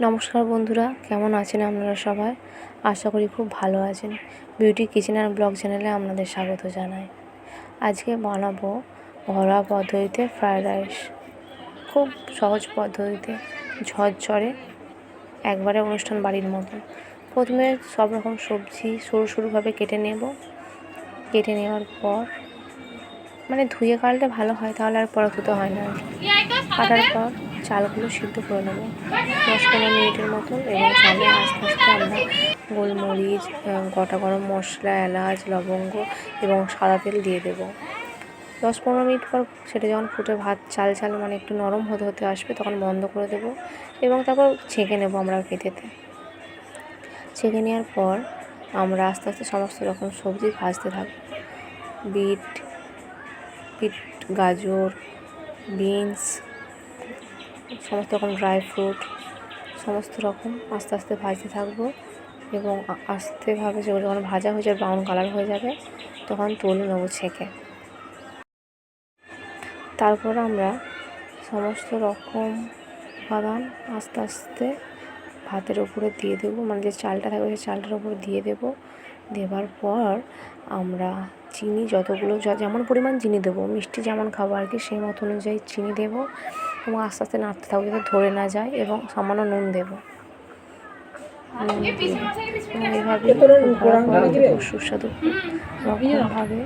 নমস্কার বন্ধুরা, কেমন আছেন আপনারা সবাই? আশা করি খুব ভালো আছেন। বিউটি কিচেন আর ব্লগ চ্যানেলে আপনাদের স্বাগত জানাই। আজকে বানাবো ঘরোয়া পদ্ধতিতে ফ্রায়েড রাইস। খুব সহজ পদ্ধতিতে, ঝরঝরে, একবারে অনুষ্ঠান বাড়ির মতো। প্রথমে সব রকম সবজি সরু সরুভাবে কেটে নেব। কেটে নেওয়ার পর ধুয়ে কাটলে ভালো হয়, তাহলে আর পরে ধুতে হয় না। কাটার পর চালগুলো সিদ্ধ করে নেব 10-15 মিনিটের মতন, এবং চালে আস্তে আস্তে আমরা গোলমরিচ, গোটা গরম মশলা, এলাচ, লবঙ্গ এবং সাদা তেল দিয়ে দেবো। 10-15 মিনিট পর সেটা যখন ফুটে চাল একটু নরম হতে আসবে, তখন বন্ধ করে দেবো এবং তারপর ছেঁকে নেব আমরা পেঁপেতে। ছেঁকে নেওয়ার পর আমরা আস্তে আস্তে সমস্ত রকম সবজি ভাজতে থাকবো। বিট, গাজর, বিনস, সমস্ত রকম ড্রাই ফ্রুট, সমস্ত রকম আস্তে আস্তে ভাজতে থাকবো, এবং আস্তেভাবে সেগুলো যখন ভাজা হয়ে যাবে, ব্রাউন কালার হয়ে যাবে, তখন তুলে নেবো ছেঁকে। তারপর আমরা সমস্ত রকম উপাদান আস্তে আস্তে ভাতের ওপরে দিয়ে দেবো, যে চালটা থাকবে সেই চালটার ওপর দিয়ে দেবো। দেওয়ার পর আমরা চিনি যেমন পরিমাণ চিনি দেবো, মিষ্টি যেমন খাবো আর কি, সেই মতো অনুযায়ী চিনি দেবো, এবং আস্তে আস্তে নাড়তে থাকবো যাতে ধরে না যায়, এবং সামান্য নুন দেবো। এইভাবে সুস্বাদু রকমভাবে